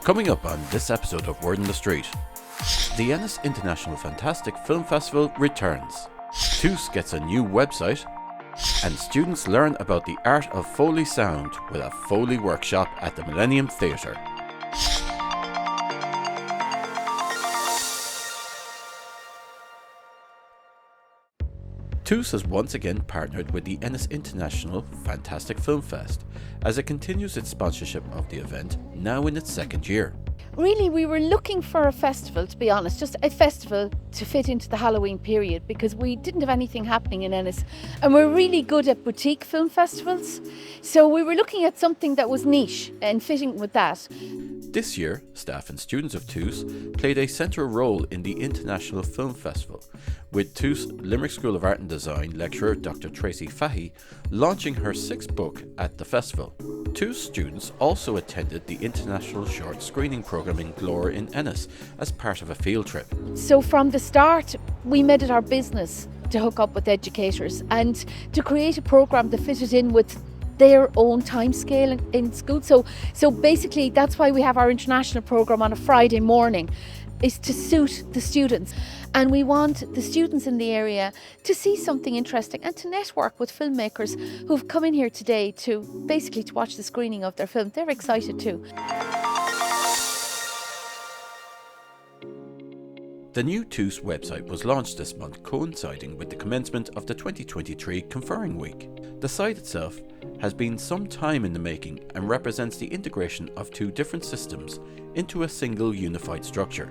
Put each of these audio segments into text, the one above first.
Coming up on this episode of Word in the Street, the Ennis International Fantastic Film Festival returns, TUS gets a new website, and students learn about the art of Foley sound with a Foley Workshop at the Millennium Theatre. TUS has once again partnered with the Ennis International Fantastic Film Fest as it continues its sponsorship of the event, now in its second year. Really, we were looking for a festival, to be honest, just a festival to fit into the Halloween period, because we didn't have anything happening in Ennis and we're really good at boutique film festivals. So we were looking at something that was niche and fitting with that. This year, staff and students of TUS played a central role in the International Film Festival, with TUS Limerick School of Art and Design lecturer Dr. Tracy Fahy launching her sixth book at the festival. TUS students also attended the International Short Screening Programme in Glore in Ennis as part of a field trip. So from the start, we made it our business to hook up with educators and to create a programme that fitted in with their own time scale in school. So basically that's why we have our international programme on a Friday morning, is to suit the students. And we want the students in the area to see something interesting and to network with filmmakers who've come in here today to basically to watch the screening of their film. They're excited too. The new TUS website was launched this month, coinciding with the commencement of the 2023 Conferring Week. The site itself has been some time in the making and represents the integration of two different systems into a single unified structure.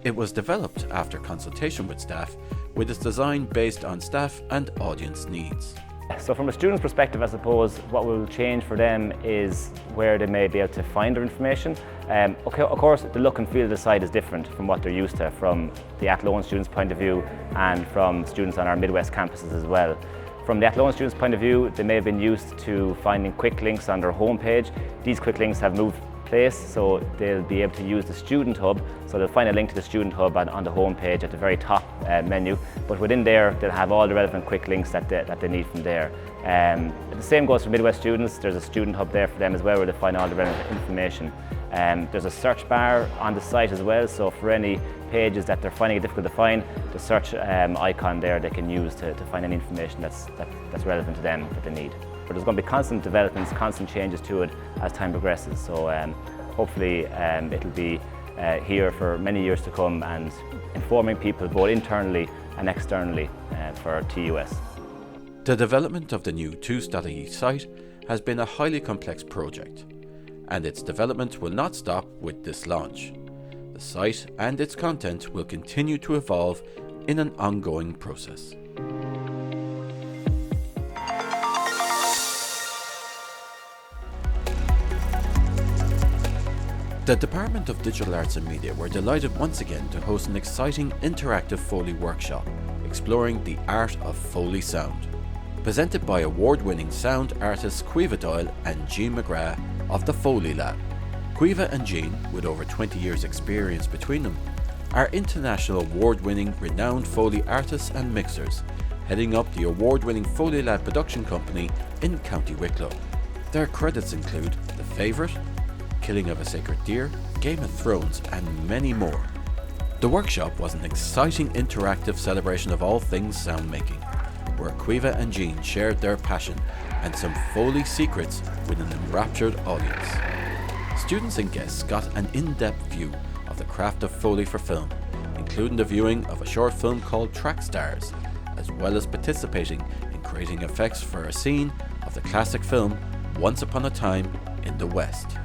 It was developed after consultation with staff, with its design based on staff and audience needs. So from a student's perspective, I suppose what will change for them is where they may be able to find their information. Of course, the look and feel of the site is different from what they're used to from the Athlone students' point of view and from students on our Midwest campuses as well. From the Athlone students' point of view, they may have been used to finding quick links on their homepage. These quick links have moved place, so they'll be able to use the Student Hub. So they'll find a link to the Student Hub on the homepage at the very top menu. But within there, they'll have all the relevant quick links that they need from there. The same goes for Midwest students. There's a Student Hub there for them as well, where they find all the relevant information. There's a search bar on the site as well, so for any pages that they're finding it difficult to find, the search icon there they can use to find any information that's relevant to them that they need. But there's going to be constant developments, constant changes to it as time progresses. So hopefully it'll be here for many years to come and informing people both internally and externally for TUS. The development of the new TUS.ie site has been a highly complex project, and its development will not stop with this launch. The site and its content will continue to evolve in an ongoing process. The Department of Digital Arts and Media were delighted once again to host an exciting interactive Foley workshop exploring the art of Foley sound. Presented by award-winning sound artists Caoimhe Doyle and Jean McGrath of the Foley Lab. Caoimhe and Jean, with over 20 years experience between them, are international award-winning renowned Foley artists and mixers, heading up the award-winning Foley Lab production company in County Wicklow. Their credits include The Favourite, Killing of a Sacred Deer, Game of Thrones and many more. The workshop was an exciting interactive celebration of all things sound making, where Caoimhe and Jean shared their passion and some Foley secrets with an enraptured audience. Students and guests got an in-depth view of the craft of Foley for film, including the viewing of a short film called Track Stars, as well as participating in creating effects for a scene of the classic film Once Upon a Time in the West.